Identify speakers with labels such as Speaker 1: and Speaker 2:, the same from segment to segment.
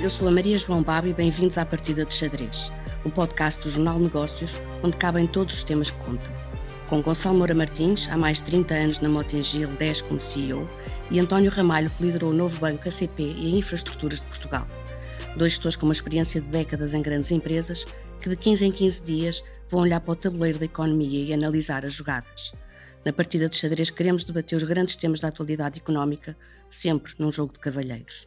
Speaker 1: eu sou a Maria João Babo e bem-vindos à Partida de Xadrez, um podcast do Jornal Negócios onde cabem todos os temas que contam. Com Gonçalo Moura Martins, há mais de 30 anos na Mota-Engil 10 como CEO, e António Ramalho, que liderou o novo banco ACP e a Infraestruturas de Portugal. Dois gestores com uma experiência de décadas em grandes empresas que de 15 em 15 dias vão olhar para o tabuleiro da economia e analisar as jogadas. Na Partida de Xadrez queremos debater os grandes temas da atualidade económica, sempre num jogo de cavalheiros.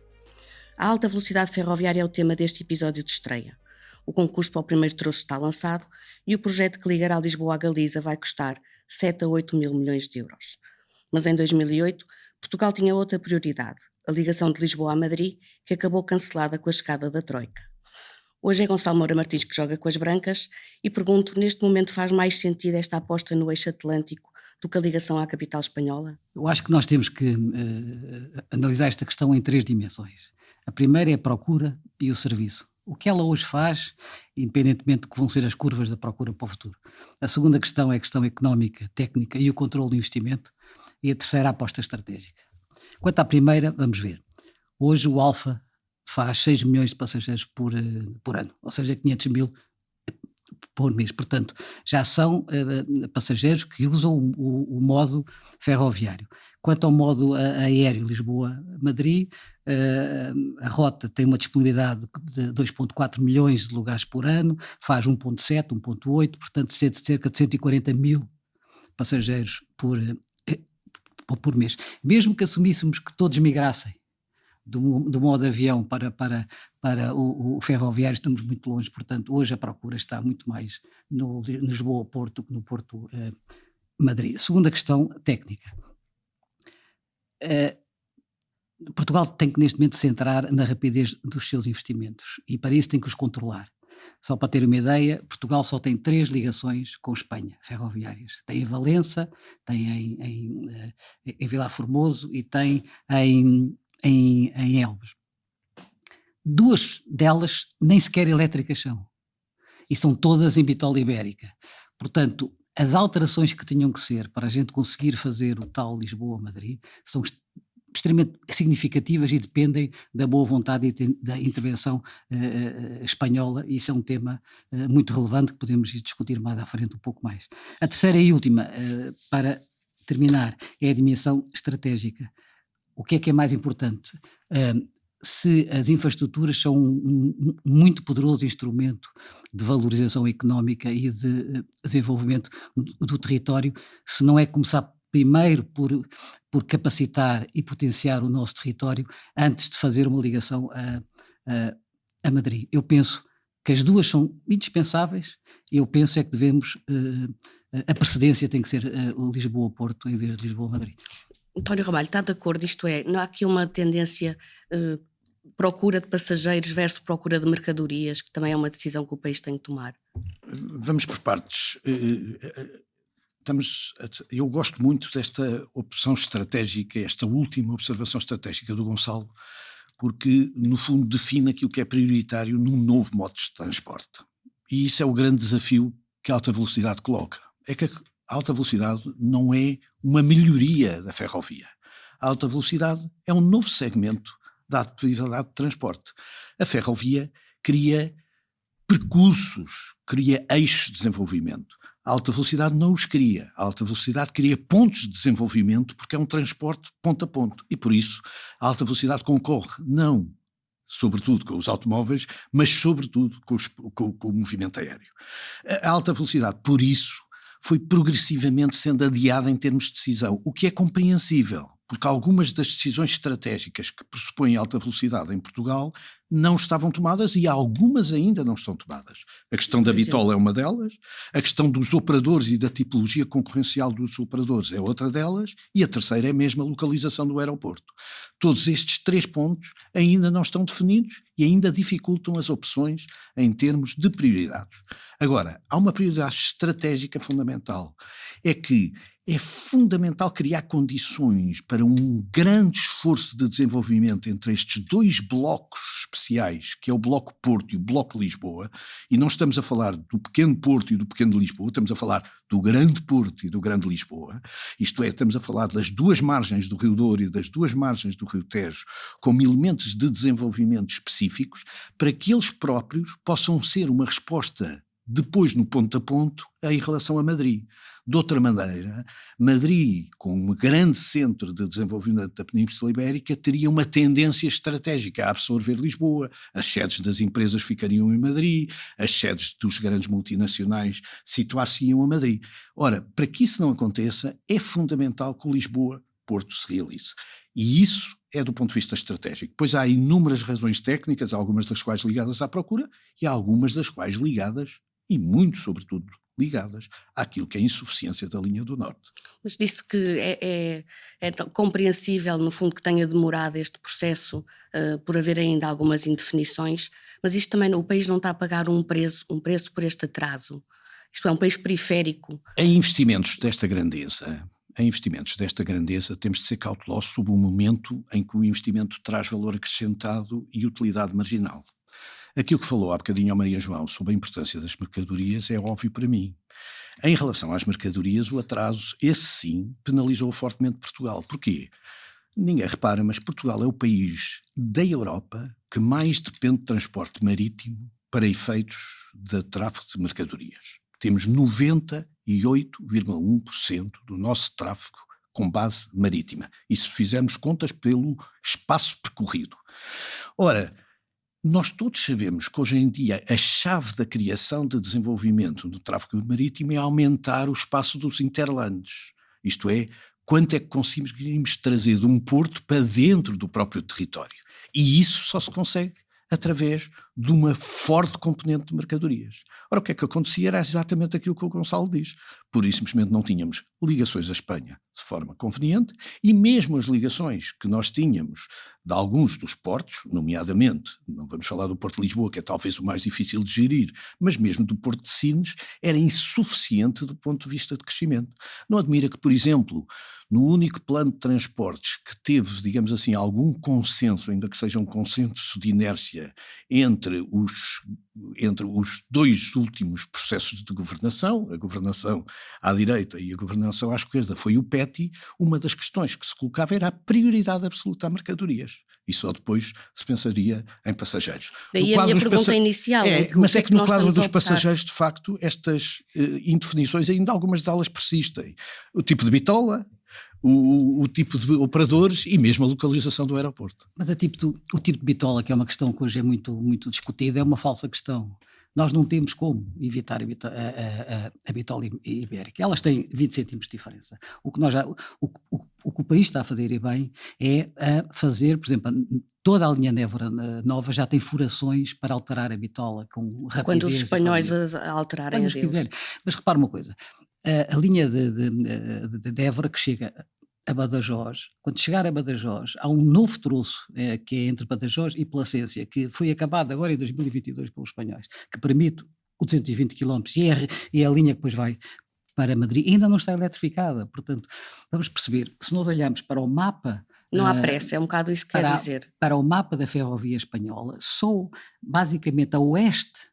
Speaker 1: A alta velocidade ferroviária é o tema deste episódio de estreia. O concurso para o primeiro troço está lançado e o projeto que ligará Lisboa à Galiza vai custar 7 a 8 mil milhões de euros. Mas em 2008, Portugal tinha outra prioridade, a ligação de Lisboa a Madrid, que acabou cancelada com a chegada da Troika. Hoje é Gonçalo Moura Martins que joga com as brancas e pergunto, neste momento faz mais sentido esta aposta no eixo atlântico do que a ligação à capital espanhola?
Speaker 2: Eu acho que nós temos que analisar esta questão em 3 dimensões. A primeira é a procura e o serviço. O que ela hoje faz, independentemente de que vão ser as curvas da procura para o futuro. A segunda questão é a questão económica, técnica e o controle do investimento. E a terceira, a aposta estratégica. Quanto à primeira, vamos ver. Hoje o Alfa faz 6 milhões de passageiros por ano, ou seja, 500 mil por mês. Portanto, já são passageiros que usam o modo ferroviário. Quanto ao modo aéreo Lisboa-Madrid, a rota tem uma disponibilidade de 2,4 milhões de lugares por ano, faz 1,7, 1,8, portanto cerca de 140 mil passageiros por mês. Mesmo que assumíssemos que todos migrassem do modo avião para o ferroviário, estamos muito longe. Portanto, hoje a procura está muito mais no Lisboa-Porto que no Porto-Madrid. Segunda questão técnica. Portugal tem que neste momento centrar na rapidez dos seus investimentos e para isso tem que os controlar. Só para ter uma ideia, Portugal só tem 3 ligações com Espanha, ferroviárias. Tem em Valença, tem em Vilar Formoso e tem em Elvas. 2 delas nem sequer elétricas são, e são todas em bitola ibérica. Portanto, as alterações que tinham que ser para a gente conseguir fazer o tal Lisboa-Madrid são extremamente significativas e dependem da boa vontade e da intervenção espanhola, e isso é um tema muito relevante que podemos discutir mais à frente um pouco mais. A terceira e última, para terminar, é a dimensão estratégica. O que é mais importante? Se as infraestruturas são um muito poderoso instrumento de valorização económica e de desenvolvimento do território, se não é começar primeiro por capacitar e potenciar o nosso território antes de fazer uma ligação a Madrid. Eu penso que as duas são indispensáveis. Eu penso é que devemos, a precedência tem que ser o Lisboa-Porto em vez de Lisboa-Madrid.
Speaker 1: António Ramalho, está de acordo? Isto é, não há aqui uma tendência procura de passageiros versus procura de mercadorias, que também é uma decisão que o país tem que tomar?
Speaker 3: Vamos por partes. Eu gosto muito desta opção estratégica, esta última observação estratégica do Gonçalo, porque no fundo define aquilo que é prioritário num novo modo de transporte. E isso é o grande desafio que a alta velocidade coloca. É que a alta velocidade não é uma melhoria da ferrovia. A alta velocidade é um novo segmento da atividade de transporte. A ferrovia cria percursos, cria eixos de desenvolvimento. A alta velocidade não os cria. A alta velocidade cria pontos de desenvolvimento porque é um transporte ponto a ponto. E por isso a alta velocidade concorre não sobretudo com os automóveis, mas sobretudo com o movimento aéreo. A alta velocidade, por isso, foi progressivamente sendo adiada em termos de decisão, o que é compreensível, porque algumas das decisões estratégicas que pressupõem alta velocidade em Portugal não estavam tomadas e algumas ainda não estão tomadas. A questão da bitola é uma delas, a questão dos operadores e da tipologia concorrencial dos operadores é outra delas, e a terceira é mesmo a localização do aeroporto. Todos estes 3 pontos ainda não estão definidos e ainda dificultam as opções em termos de prioridades. Agora, há uma prioridade estratégica fundamental, é que é fundamental criar condições para um grande esforço de desenvolvimento entre estes 2 blocos especiais, que é o Bloco Porto e o Bloco Lisboa, e não estamos a falar do pequeno Porto e do pequeno Lisboa, estamos a falar do grande Porto e do grande Lisboa, isto é, estamos a falar das 2 margens do Rio Douro e das 2 margens do Rio Tejo, como elementos de desenvolvimento específico, específicos para que eles próprios possam ser uma resposta depois no ponto a ponto em relação a Madrid. De outra maneira, Madrid, com um grande centro de desenvolvimento da Península Ibérica, teria uma tendência estratégica a absorver Lisboa, as sedes das empresas ficariam em Madrid, as sedes dos grandes multinacionais situar-se-iam a Madrid. Ora, para que isso não aconteça, é fundamental que o Lisboa-Porto se realize. E isso é do ponto de vista estratégico. Pois há inúmeras razões técnicas, algumas das quais ligadas à procura e algumas das quais ligadas, e muito sobretudo, ligadas àquilo que é a insuficiência da linha do Norte.
Speaker 1: Mas disse que é compreensível, no fundo, que tenha demorado este processo por haver ainda algumas indefinições, mas isto também, o país não está a pagar um preço por este atraso. Isto é um país periférico. Em investimentos desta grandeza, temos de ser cautelosos sobre o momento em que o investimento traz valor acrescentado e utilidade marginal. Aquilo que falou há bocadinho ao Maria João sobre a importância das mercadorias é óbvio para mim. Em relação às mercadorias, o atraso, esse sim, penalizou fortemente Portugal. Porquê? Ninguém repara, mas Portugal é o país da Europa que mais depende de transporte marítimo para efeitos de tráfego de mercadorias. Temos 98,1% do nosso tráfego com base marítima. E se fizermos contas pelo espaço percorrido. Ora, nós todos sabemos que hoje em dia a chave da criação de desenvolvimento no tráfego marítimo é aumentar o espaço dos interlandes. Isto é, quanto é que conseguimos trazer de um porto para dentro do próprio território. E isso só se consegue através de uma forte componente de mercadorias. Ora, o que é que acontecia era exatamente aquilo que o Gonçalo diz. Por isso, simplesmente não tínhamos ligações à Espanha de forma conveniente e mesmo as ligações que nós tínhamos de alguns dos portos, nomeadamente, não vamos falar do Porto de Lisboa, que é talvez o mais difícil de gerir, mas mesmo do Porto de Sines, era insuficiente do ponto de vista de crescimento. Não admira que, por exemplo, no único plano de transportes que teve, digamos assim, algum consenso, ainda que seja um consenso de inércia, entre os dois últimos processos de governação, a governação à direita e a governação à esquerda, foi o PETI, uma das questões que se colocava era a prioridade absoluta a mercadorias. E só depois se pensaria em passageiros. Daí a minha pergunta inicial.
Speaker 3: Mas é que no quadro dos passageiros, de facto, estas indefinições, ainda algumas delas persistem. O tipo de bitola, o tipo de operadores e mesmo a localização do aeroporto.
Speaker 2: Mas o tipo de bitola, que é uma questão que hoje é muito, muito discutida, é uma falsa questão. Nós não temos como evitar a bitola ibérica. Elas têm 20 cêntimos de diferença. O que o país está a fazer e bem é a fazer, por exemplo, toda a linha de Évora nova já tem furações para alterar a bitola com rapidez.
Speaker 1: Quando os espanhóis a alterarem a deles.
Speaker 2: Quiserem. Mas repara uma coisa, a linha de Évora que chega a Badajoz, quando chegar a Badajoz, há um novo troço que é entre Badajoz e Placência, que foi acabado agora em 2022 pelos espanhóis, que permite o 220 km e é a linha que depois vai para Madrid, ainda não está eletrificada. Portanto, vamos perceber que se nós olharmos para o mapa...
Speaker 1: Não há pressa, é um bocado isso que quer dizer.
Speaker 2: Para o mapa da ferrovia espanhola, só basicamente a oeste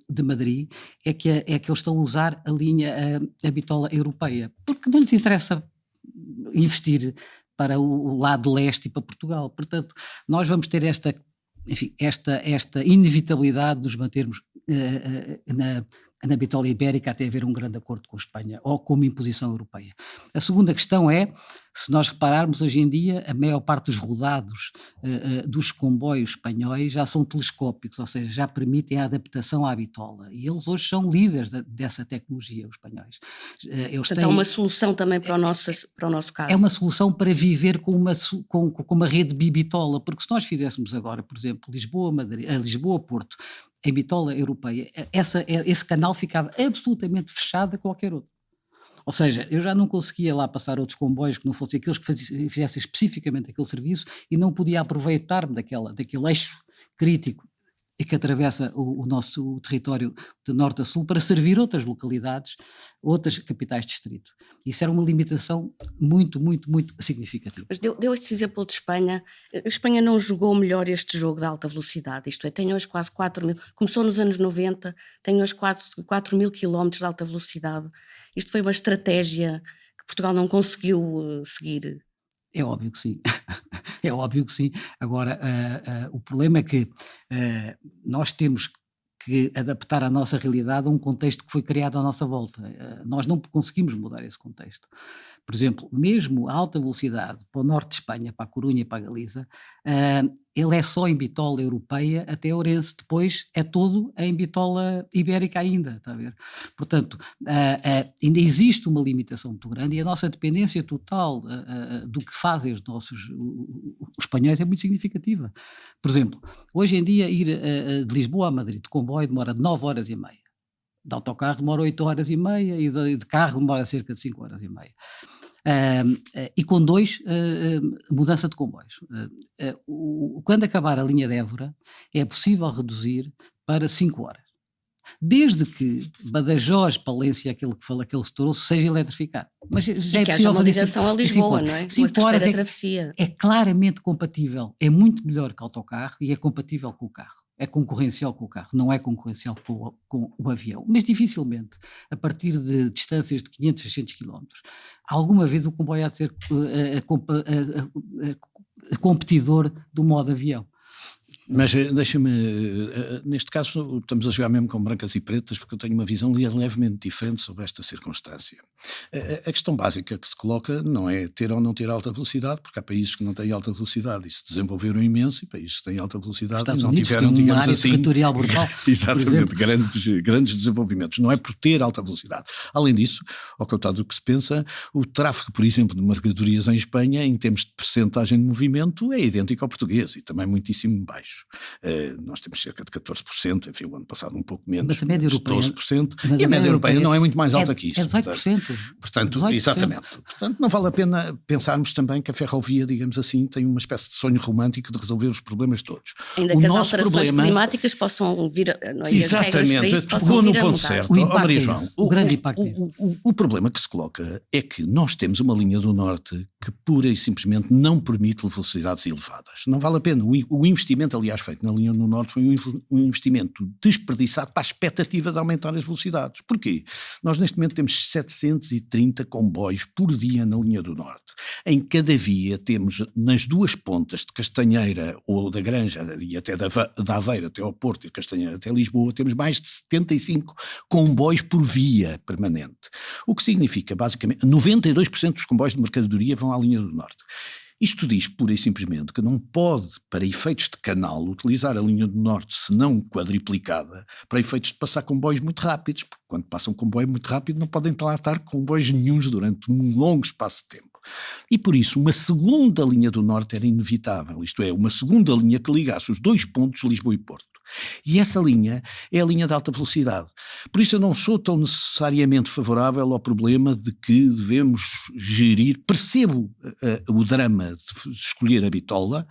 Speaker 2: de Madrid é que eles estão a usar a linha, a bitola europeia, porque não lhes interessa investir para o lado leste e para Portugal. Portanto, nós vamos ter esta inevitabilidade de nos mantermos na bitola ibérica até haver um grande acordo com a Espanha ou com uma imposição europeia. A segunda questão é, se nós repararmos hoje em dia, a maior parte dos rodados dos comboios espanhóis já são telescópicos, ou seja, já permitem a adaptação à bitola. E eles hoje são líderes dessa tecnologia, os espanhóis.
Speaker 1: Portanto, é uma solução também para o nosso caso.
Speaker 2: É uma solução para viver com uma rede bibitola, porque se nós fizéssemos agora, por exemplo, Lisboa-Porto, em bitola europeia, esse canal ficava absolutamente fechado a qualquer outro. Ou seja, eu já não conseguia lá passar outros comboios que não fossem aqueles que fizessem especificamente aquele serviço e não podia aproveitar-me daquele eixo crítico e que atravessa o nosso território de norte a sul para servir outras localidades, outras capitais de distrito. Isso era uma limitação muito, muito, muito significativa.
Speaker 1: Mas deu este exemplo de Espanha. A Espanha não jogou melhor este jogo de alta velocidade, isto é, tem hoje quase 4 mil, começou nos anos 90, tem hoje quase 4 mil quilómetros de alta velocidade. Isto foi uma estratégia que Portugal não conseguiu seguir.
Speaker 2: É óbvio que sim, é óbvio que sim. Agora, o problema é que nós temos que adaptar a nossa realidade a um contexto que foi criado à nossa volta. Nós não conseguimos mudar esse contexto. Por exemplo, mesmo a alta velocidade para o norte de Espanha, para a Corunha e para a Galiza, ele é só em bitola europeia até Ourense, depois é todo em bitola ibérica ainda, está a ver? Portanto, ainda existe uma limitação muito grande e a nossa dependência total do que fazem os espanhóis é muito significativa. Por exemplo, hoje em dia ir de Lisboa a Madrid de comboio demora 9 horas e meia. De autocarro demora 8 horas e meia e de carro demora cerca de 5 horas e meia. E com 2, mudança de comboios. Quando acabar a linha de Évora, é possível reduzir para 5 horas. Desde que Badajoz, Palência, aquele que estourou, seja eletrificado. Mas já é possível
Speaker 1: uma
Speaker 2: fazer
Speaker 1: ligação a Lisboa, não é?
Speaker 2: 5 horas
Speaker 1: travessia.
Speaker 2: É claramente compatível, é muito melhor que o autocarro e é compatível com o carro. É concorrencial com o carro, não é concorrencial com o avião. Mas dificilmente, a partir de distâncias de 500, 600 km, alguma vez o comboio há de ser competidor do modo avião.
Speaker 3: Mas deixa-me, neste caso estamos a jogar mesmo com brancas e pretas, porque eu tenho uma visão levemente diferente sobre esta circunstância. A questão básica que se coloca não é ter ou não ter alta velocidade, porque há países que não têm alta velocidade e se desenvolveram imenso, e países que têm alta velocidade
Speaker 2: Estados
Speaker 3: e não
Speaker 2: Unidos
Speaker 3: tiveram,
Speaker 2: tem
Speaker 3: digamos
Speaker 2: uma área
Speaker 3: assim,
Speaker 2: territorial brutal.
Speaker 3: exatamente, grandes desenvolvimentos. Não é por ter alta velocidade. Além disso, ao contrário do que se pensa, o tráfego, por exemplo, de mercadorias em Espanha, em termos de percentagem de movimento, é idêntico ao português e também muitíssimo baixo. Nós temos cerca de 14%, enfim, o ano passado um pouco menos,
Speaker 2: mas a média europeia,
Speaker 3: 12%, e a média europeia não é muito mais alta que isso.
Speaker 2: É 18%.
Speaker 3: Portanto,
Speaker 2: 18%.
Speaker 3: exatamente. Portanto, não vale a pena pensarmos também que a ferrovia, digamos assim, tem uma espécie de sonho romântico de resolver os problemas todos.
Speaker 1: Ainda que as alterações climáticas possam vir, não é?
Speaker 3: Exatamente, tocou no ponto certo.
Speaker 2: O impacto
Speaker 3: Maria
Speaker 2: é
Speaker 3: João,
Speaker 2: o grande impacto
Speaker 3: o problema que se coloca é que nós temos uma linha do norte que pura e simplesmente não permite velocidades elevadas. Não vale a pena. O investimento, aliás, feito na linha do norte foi um investimento desperdiçado para a expectativa de aumentar as velocidades. Porquê? Nós neste momento temos 730 comboios por dia na linha do norte. Em cada via temos nas duas pontas de Castanheira ou da Granja e até da Aveira até ao Porto e de Castanheira até Lisboa, temos mais de 75 comboios por via permanente. O que significa, basicamente, 92% dos comboios de mercadoria vão à linha do norte. Isto diz pura e simplesmente que não pode, para efeitos de canal, utilizar a linha do norte, se não quadriplicada, para efeitos de passar comboios muito rápidos, porque quando passa um comboio muito rápido não podem lá estar comboios nenhuns durante um longo espaço de tempo. E por isso uma segunda linha do norte era inevitável, isto é, uma segunda linha que ligasse os dois pontos Lisboa e Porto. E essa linha é a linha de alta velocidade. Por isso eu não sou tão necessariamente favorável ao problema de que devemos gerir, percebo o drama de escolher a bitola,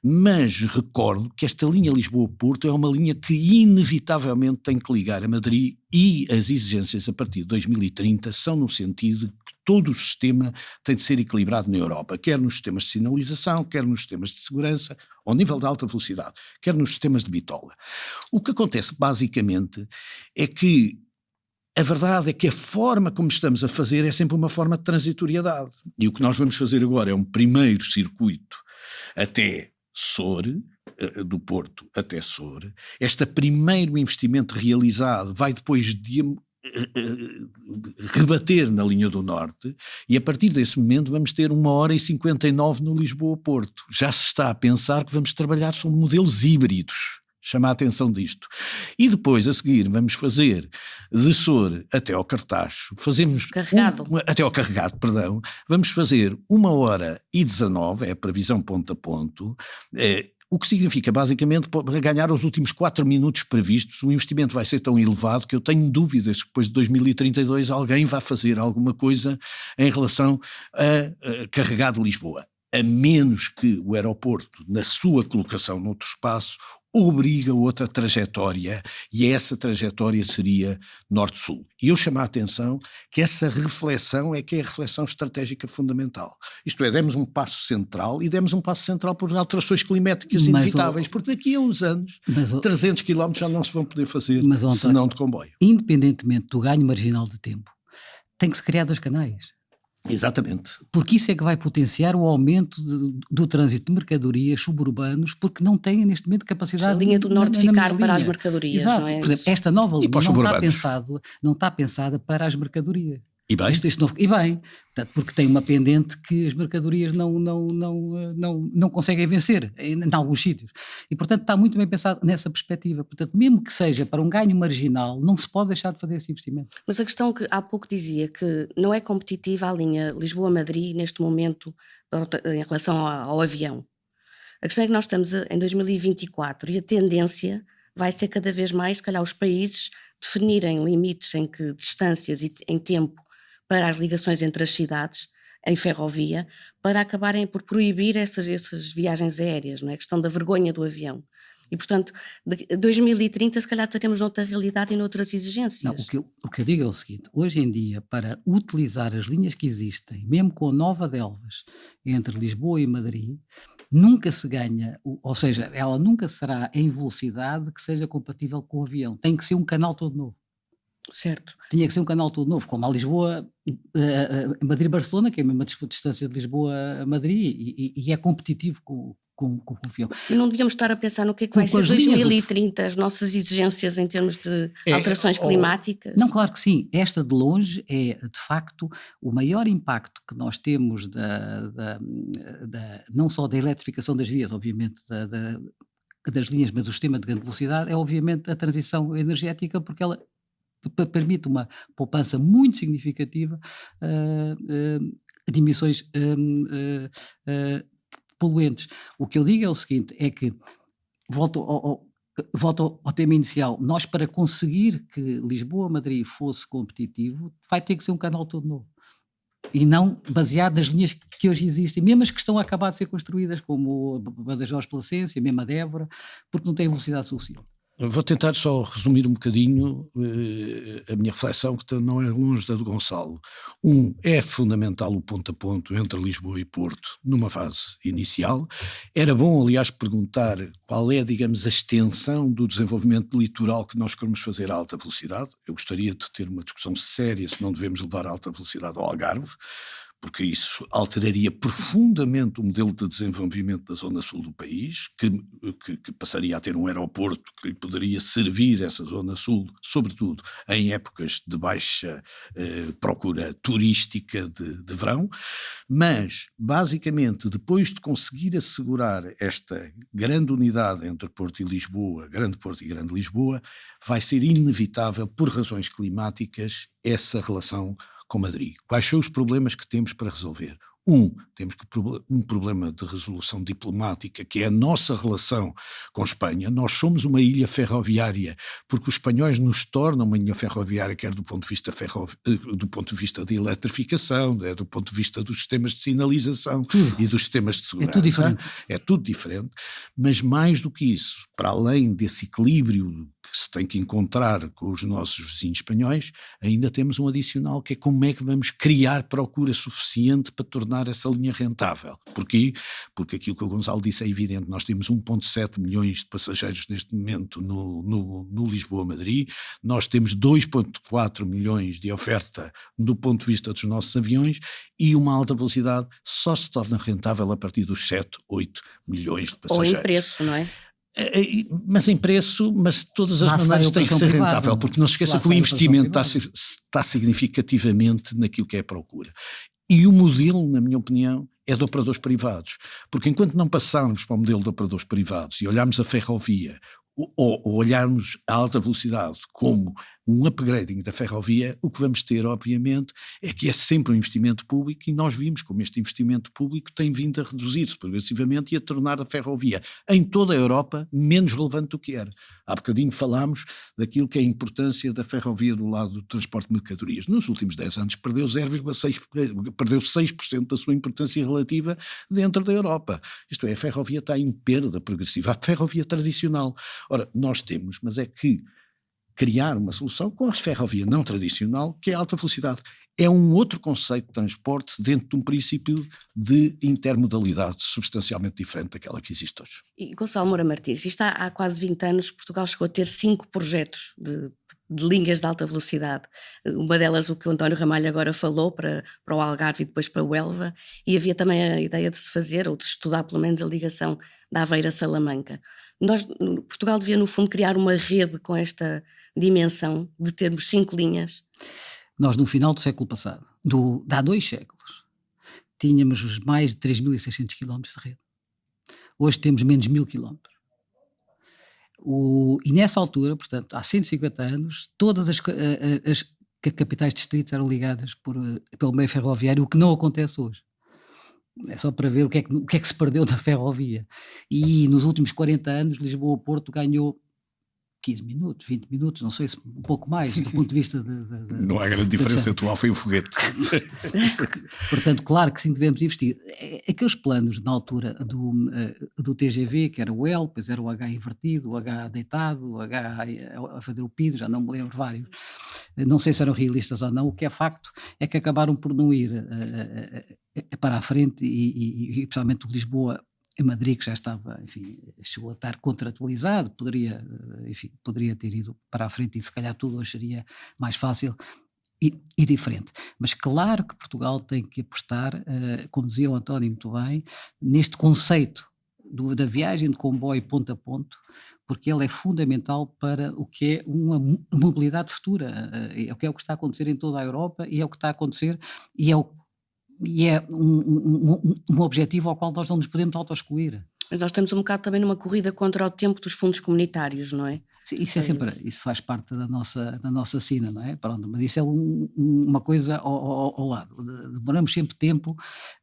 Speaker 3: mas recordo que esta linha Lisboa-Porto é uma linha que inevitavelmente tem que ligar a Madrid e as exigências a partir de 2030 são no sentido que todo o sistema tem de ser equilibrado na Europa, quer nos sistemas de sinalização, quer nos sistemas de segurança, ao nível de alta velocidade, quer nos sistemas de bitola. O que acontece basicamente é que a verdade é que a forma como estamos a fazer é sempre uma forma de transitoriedade. E o que nós vamos fazer agora é um primeiro circuito até Soure, do Porto até Soure. Este primeiro investimento realizado vai depois de rebater na linha do norte e a partir desse momento vamos ter 1h59 no Lisboa-Porto. Já se está a pensar que vamos trabalhar sobre modelos híbridos. Chama a atenção disto. E depois, a seguir, vamos fazer de Soure até ao Cartacho. Até ao Carregado, perdão. Vamos fazer 1h19, é a previsão ponto a ponto. O que significa, basicamente, para ganhar os últimos 4 minutos previstos, o investimento vai ser tão elevado que eu tenho dúvidas que depois de 2032 alguém vai fazer alguma coisa em relação a Carregado Lisboa. A menos que o aeroporto, na sua colocação noutro espaço, obriga outra trajetória, e essa trajetória seria norte-sul. E eu chamo a atenção que essa reflexão é que é a reflexão estratégica fundamental. Isto é, demos um passo central, e demos um passo central por alterações climáticas inevitáveis, porque daqui a uns anos, 300 km já não se vão poder fazer, senão de comboio.
Speaker 2: Independentemente do ganho marginal de tempo, tem que se criar 2 canais.
Speaker 3: Exatamente.
Speaker 2: Porque isso é que vai potenciar o aumento do trânsito de mercadorias suburbanos, porque não têm neste momento capacidade...
Speaker 1: A linha do norte ficar para as mercadorias,
Speaker 2: exato.
Speaker 1: Não é?
Speaker 2: Por exemplo, esta nova linha não está pensada para as mercadorias.
Speaker 3: E bem?
Speaker 2: E bem, portanto, porque tem uma pendente que as mercadorias não conseguem vencer em alguns sítios. E, portanto, está muito bem pensado nessa perspectiva. Portanto, mesmo que seja para um ganho marginal, não se pode deixar de fazer esse investimento.
Speaker 1: Mas a questão que há pouco dizia, que não é competitiva a linha Lisboa-Madrid neste momento em relação ao avião. A questão é que nós estamos em 2024 e a tendência vai ser cada vez mais, se calhar, os países definirem limites em que distâncias e em tempo para as ligações entre as cidades, em ferrovia, para acabarem por proibir essas viagens aéreas, não é? A questão da vergonha do avião. E, portanto, de 2030 se calhar teremos noutra realidade e noutras exigências.
Speaker 2: Não, o que eu digo é o seguinte, hoje em dia, para utilizar as linhas que existem, mesmo com a Nova Delvas, entre Lisboa e Madrid, nunca se ganha, ou seja, ela nunca será em velocidade que seja compatível com o avião. Tem que ser um canal todo novo.
Speaker 1: Certo.
Speaker 2: Tinha que ser um canal todo novo, como a Lisboa, Madrid-Barcelona, que é a mesma distância de Lisboa a Madrid, e é competitivo com o avião.
Speaker 1: E não devíamos estar a pensar no que é que vai ser 2030, as nossas exigências em termos de alterações climáticas?
Speaker 2: Não, claro que sim. Esta de longe é, de facto, o maior impacto que nós temos não só da eletrificação das vias, obviamente, das linhas, mas o sistema de grande velocidade, é obviamente a transição energética, porque ela permite uma poupança muito significativa de emissões poluentes. O que eu digo é o seguinte, é que, volto ao tema inicial, nós para conseguir que Lisboa-Madrid fosse competitivo, vai ter que ser um canal todo novo. E não baseado nas linhas que hoje existem, mesmo as que estão a acabar de ser construídas, como a Badajoz-Placência, mesmo a Débora, porque não têm velocidade suficiente.
Speaker 3: Vou tentar só resumir um bocadinho a minha reflexão, que não é longe da do Gonçalo. É fundamental o ponto a ponto entre Lisboa e Porto, numa fase inicial. Era bom, aliás, perguntar qual é, digamos, a extensão do desenvolvimento litoral que nós queremos fazer a alta velocidade. Eu gostaria de ter uma discussão séria se não devemos levar a alta velocidade ao Algarve, porque isso alteraria profundamente o modelo de desenvolvimento da zona sul do país, que passaria a ter um aeroporto que lhe poderia servir essa zona sul, sobretudo em épocas de baixa procura turística de verão, mas basicamente depois de conseguir assegurar esta grande unidade entre Porto e Lisboa, Grande Porto e Grande Lisboa, vai ser inevitável, por razões climáticas, essa relação com Madrid. Quais são os problemas que temos para resolver? Temos um problema de resolução diplomática, que é a nossa relação com Espanha. Nós somos uma ilha ferroviária, porque os espanhóis nos tornam uma ilha ferroviária, quer do ponto de vista de eletrificação, do ponto de vista dos sistemas de sinalização e dos sistemas de segurança.
Speaker 2: É tudo diferente.
Speaker 3: É tudo diferente, mas mais do que isso, para além desse equilíbrio que se tem que encontrar com os nossos vizinhos espanhóis, ainda temos um adicional, que é como é que vamos criar procura suficiente para tornar essa linha rentável. Porquê? Porque aquilo que o Gonçalo disse é evidente, nós temos 1,7 milhões de passageiros neste momento no Lisboa-Madrid, nós temos 2,4 milhões de oferta do ponto de vista dos nossos aviões, e uma alta velocidade só se torna rentável a partir dos 7, 8 milhões de passageiros.
Speaker 1: Ou em preço, não é?
Speaker 3: Mas em preço, mas de todas as maneiras tem que ser rentável, porque não se esqueça que o investimento está significativamente naquilo que é a procura. E o modelo, na minha opinião, é de operadores privados, porque enquanto não passarmos para o modelo de operadores privados e olharmos a ferrovia ou olharmos a alta velocidade como um upgrading da ferrovia, o que vamos ter, obviamente, é que é sempre um investimento público, e nós vimos como este investimento público tem vindo a reduzir-se progressivamente e a tornar a ferrovia em toda a Europa menos relevante do que era. Há bocadinho falámos daquilo que é a importância da ferrovia do lado do transporte de mercadorias. Nos últimos 10 anos perdeu 6% da sua importância relativa dentro da Europa. Isto é, a ferrovia está em perda progressiva, a ferrovia tradicional. Ora, nós temos, mas é que criar uma solução com a ferrovia não tradicional, que é a alta velocidade. É um outro conceito de transporte dentro de um princípio de intermodalidade substancialmente diferente daquela que existe hoje.
Speaker 1: E Gonçalo Moura Martins, isto há quase 20 anos, Portugal chegou a ter 5 projetos de linhas de alta velocidade. Uma delas, o que o António Ramalho agora falou, para o Algarve e depois para o Elva, e havia também a ideia de se fazer, ou de se estudar pelo menos, a ligação da Aveiro a Salamanca. Portugal devia, no fundo, criar uma rede com esta dimensão de termos 5 linhas.
Speaker 2: Nós, no final do século passado, de há 2 séculos, tínhamos mais de 3.600 km de rede. Hoje temos menos de 1.000 km. E nessa altura, portanto, há 150 anos, todas as capitais de distrito eram ligadas pelo meio ferroviário, o que não acontece hoje. É só para ver o que é que se perdeu da ferrovia. E nos últimos 40 anos, Lisboa-Porto ganhou 15 minutos, 20 minutos, não sei se um pouco mais, do ponto de vista
Speaker 3: Não há grande diferença, atual foi o foguete.
Speaker 2: Portanto, claro que sim, devemos investir. Aqueles planos na altura do TGV, que era o L, depois era o H invertido, o H deitado, o H a fazer o pido, já não me lembro vários. Não sei se eram realistas ou não, o que é facto é que acabaram por não ir para a frente e principalmente o de Lisboa a Madrid, que já estava, enfim, chegou a estar contratualizado, poderia ter ido para a frente e se calhar tudo hoje seria mais fácil e diferente. Mas claro que Portugal tem que apostar, como dizia o António muito bem, neste conceito da viagem de comboio ponto a ponto, porque ele é fundamental para o que é uma mobilidade futura, é o que está a acontecer em toda a Europa e é o que está a acontecer e é um objetivo ao qual nós não nos podemos auto-excluir.
Speaker 1: Mas nós estamos um bocado também numa corrida contra o tempo dos fundos comunitários, não é?
Speaker 2: Isso faz parte da nossa sina, não é? Pronto, mas isso é uma coisa ao lado. Demoramos sempre tempo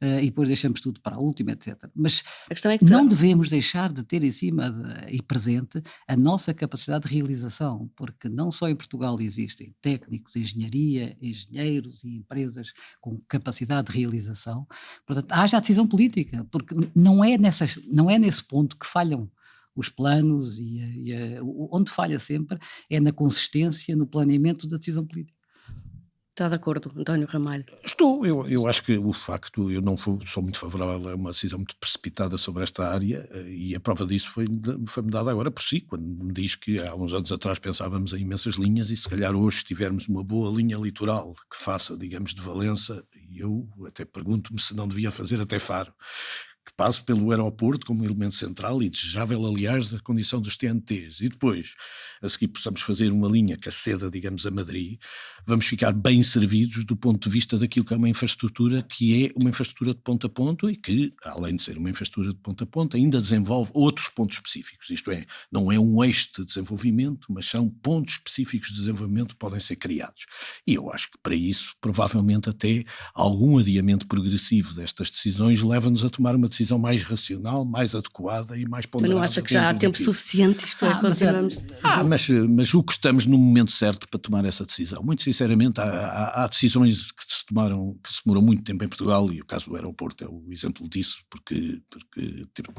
Speaker 2: e depois deixamos tudo para a última, etc. Mas a questão é que não devemos deixar de ter em cima e presente a nossa capacidade de realização, porque não só em Portugal existem técnicos de engenharia, engenheiros e empresas com capacidade de realização. Portanto, haja a decisão política, porque não é nesse ponto que falham os planos onde falha sempre é na consistência, no planeamento da decisão política.
Speaker 1: Está de acordo, António Ramalho?
Speaker 3: Estou, eu acho que o facto, eu não sou muito favorável a uma decisão muito precipitada sobre esta área e a prova disso foi-me dada agora por si, quando me diz que há uns anos atrás pensávamos em imensas linhas e se calhar hoje se tivermos uma boa linha litoral que faça, digamos, de Valença, e eu até pergunto-me se não devia fazer até Faro, que passe pelo aeroporto como elemento central e desejável, aliás, da condição dos TNTs. E depois, a seguir, possamos fazer uma linha que aceda, digamos, a Madrid, vamos ficar bem servidos do ponto de vista daquilo que é uma infraestrutura que é uma infraestrutura de ponto a ponto e que, além de ser uma infraestrutura de ponto a ponto, ainda desenvolve outros pontos específicos. Isto é, não é um eixo de desenvolvimento, mas são pontos específicos de desenvolvimento que podem ser criados. E eu acho que para isso, provavelmente até algum adiamento progressivo destas decisões leva-nos a tomar uma decisão mais racional, mais adequada e mais ponderada.
Speaker 1: Mas não acha que já há tempo suficiente? Isto é, continuamos...
Speaker 3: Mas o que estamos no momento certo para tomar essa decisão? Muito sinceramente, há decisões que se tomaram, que se demoram muito tempo em Portugal, e o caso do aeroporto é o exemplo disso, porque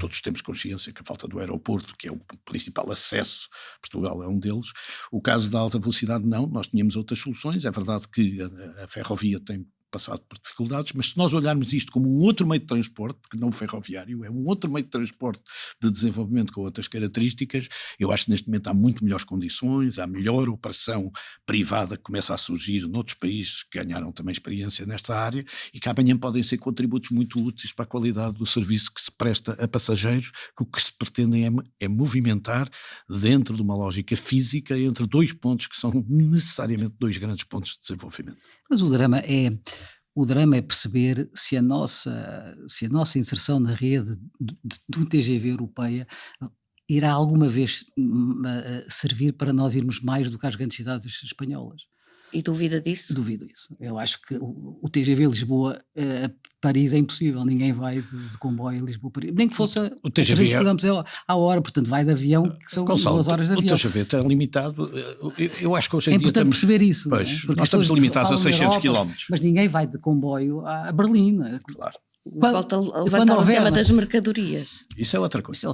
Speaker 3: todos temos consciência que a falta do aeroporto, que é o principal acesso, Portugal é um deles. O caso da alta velocidade não, nós tínhamos outras soluções, é verdade que a ferrovia tem passado por dificuldades, mas se nós olharmos isto como um outro meio de transporte, que não ferroviário, é um outro meio de transporte de desenvolvimento com outras características, eu acho que neste momento há muito melhores condições, há melhor operação privada que começa a surgir noutros países que ganharam também experiência nesta área e que amanhã podem ser contributos muito úteis para a qualidade do serviço que se presta a passageiros, que o que se pretendem é movimentar dentro de uma lógica física entre dois pontos que são necessariamente dois grandes pontos de desenvolvimento.
Speaker 2: Mas o drama é perceber se a nossa inserção na rede do TGV europeia irá alguma vez servir para nós irmos mais do que as grandes cidades espanholas.
Speaker 1: E duvida disso?
Speaker 2: Duvido isso. Eu acho que o TGV Lisboa Paris é impossível, ninguém vai de comboio Lisboa-Paris, nem que fosse
Speaker 3: o TGV
Speaker 2: 300 km à hora, portanto vai de avião, que são
Speaker 3: Gonçalo,
Speaker 2: 2 horas de avião.
Speaker 3: O TGV está limitado, eu acho que hoje em
Speaker 2: é
Speaker 3: dia
Speaker 2: importante perceber isso,
Speaker 3: pois,
Speaker 2: porque
Speaker 3: nós estamos limitados a 600 km.
Speaker 2: Mas ninguém vai de comboio a Berlim.
Speaker 3: Claro.
Speaker 1: Volta a levantar o tema das mercadorias.
Speaker 3: Isso é outra coisa.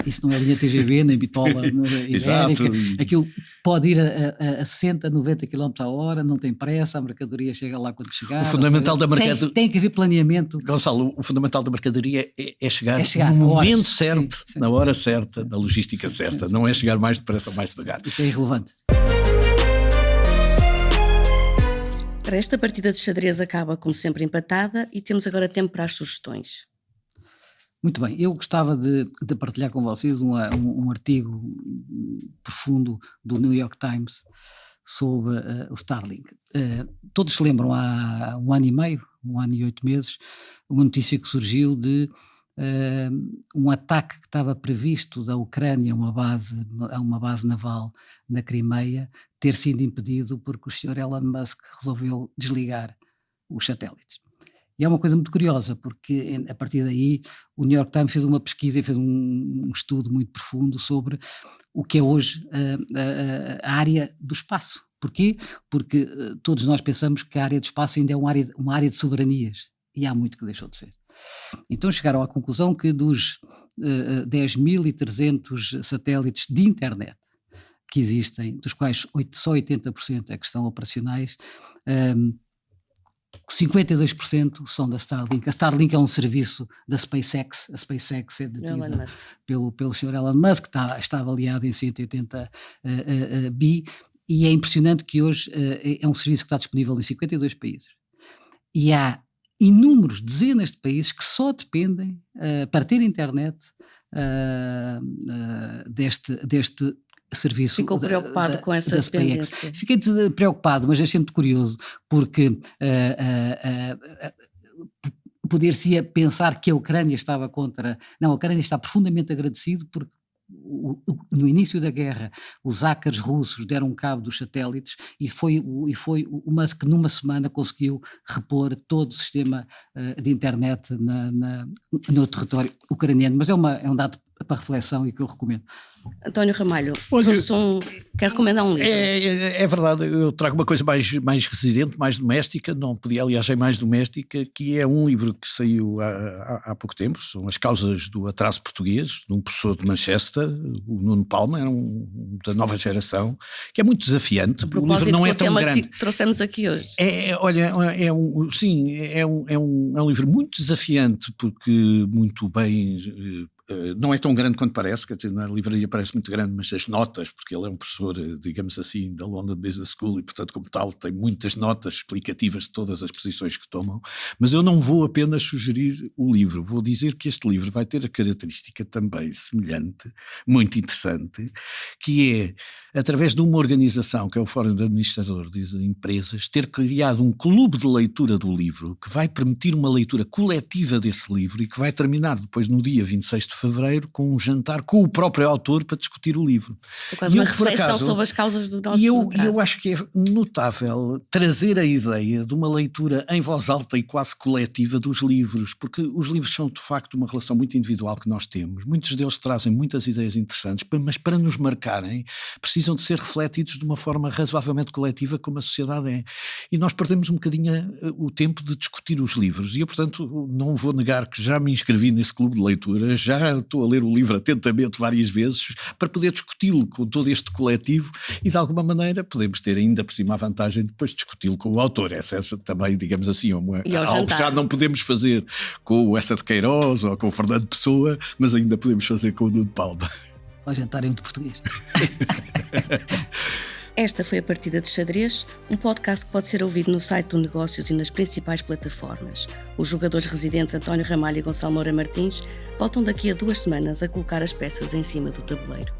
Speaker 2: Isso não é linha TGV, nem bitola
Speaker 3: Exato.
Speaker 2: Aquilo pode ir a 60, 90 km a hora, não tem pressa, a mercadoria chega lá quando chegar.
Speaker 3: O fundamental da mercadoria...
Speaker 2: Tem que haver planeamento.
Speaker 3: Gonçalo, o fundamental da mercadoria é chegar no momento certo, sim. Na hora certa, na logística certa. Não é chegar mais depressa ou mais devagar.
Speaker 2: Isso é irrelevante.
Speaker 1: Para esta partida de xadrez acaba como sempre empatada e temos agora tempo para as sugestões.
Speaker 2: Muito bem, eu gostava de partilhar com vocês um artigo profundo do New York Times sobre o Starlink. Todos se lembram, há 1 ano e meio, 1 ano e 8 meses, uma notícia que surgiu de um ataque que estava previsto da Ucrânia a uma base naval na Crimeia ter sido impedido porque o Sr. Elon Musk resolveu desligar os satélites. E é uma coisa muito curiosa, porque a partir daí o New York Times fez uma pesquisa e fez um estudo muito profundo sobre o que é hoje a área do espaço. Porquê? Porque todos nós pensamos que a área do espaço ainda é uma área de soberanias, e há muito que deixou de ser. Então chegaram à conclusão que dos 10.300 satélites de internet que existem, dos quais só 80% é que estão operacionais, 52% são da Starlink. A Starlink é um serviço da SpaceX. A SpaceX é detida pelo Sr. Elon Musk, está avaliado em 180 bi, e é impressionante que hoje é um serviço que está disponível em 52 países. E há inúmeros, dezenas de países que só dependem, para ter internet, deste serviço.
Speaker 1: Ficou preocupado com essa dependência?
Speaker 2: Fiquei preocupado, mas achei muito curioso, porque poder-se pensar que a Ucrânia estava contra... Não, a Ucrânia está profundamente agradecido porque no início da guerra os hackers russos deram cabo dos satélites e foi o Musk que numa semana conseguiu repor todo o sistema de internet no território ucraniano, mas é um dado para reflexão e que eu recomendo.
Speaker 1: António Ramalho, quer recomendar um livro?
Speaker 3: É verdade, eu trago uma coisa mais residente, mais doméstica, não podia aliás ser mais doméstica, que é um livro que saiu há pouco tempo, são As Causas do Atraso Português, de um professor de Manchester, o Nuno Palma, da nova geração, que é muito desafiante.
Speaker 1: A propósito,
Speaker 3: o livro não é
Speaker 1: tão
Speaker 3: tão grande.
Speaker 1: Que trouxemos aqui hoje.
Speaker 3: É um livro muito desafiante, porque muito bem... não é tão grande quanto parece, quer dizer, na livraria parece muito grande, mas as notas, porque ele é um professor, digamos assim, da London Business School e, portanto, como tal, tem muitas notas explicativas de todas as posições que tomam, mas eu não vou apenas sugerir o livro, vou dizer que este livro vai ter a característica também semelhante, muito interessante, que é, através de uma organização, que é o Fórum de Administradores de Empresas, ter criado um clube de leitura do livro, que vai permitir uma leitura coletiva desse livro e que vai terminar depois no dia 26 de fevereiro com um jantar com o próprio autor para discutir o livro.
Speaker 1: É quase uma reflexão sobre as causas do nosso
Speaker 3: atraso. Eu acho que é notável trazer a ideia de uma leitura em voz alta e quase coletiva dos livros, porque os livros são de facto uma relação muito individual que nós temos. Muitos deles trazem muitas ideias interessantes, mas para nos marcarem precisam de ser refletidos de uma forma razoavelmente coletiva como a sociedade é. E nós perdemos um bocadinho o tempo de discutir os livros e eu, portanto, não vou negar que já me inscrevi nesse clube de leitura, já estou a ler o livro atentamente várias vezes para poder discuti-lo com todo este coletivo e de alguma maneira podemos ter ainda por cima a vantagem de depois discuti-lo com o autor. Essa também, digamos assim, algo que já não podemos fazer com o Essa de Queiroz ou com o Fernando Pessoa, mas ainda podemos fazer com o Nuno Palma.
Speaker 2: Ao jantar em muito português.
Speaker 1: Esta foi a Partida de Xadrez, um podcast que pode ser ouvido no site do Negócios e nas principais plataformas. Os jogadores residentes António Ramalho e Gonçalo Moura Martins voltam daqui a 2 semanas a colocar as peças em cima do tabuleiro.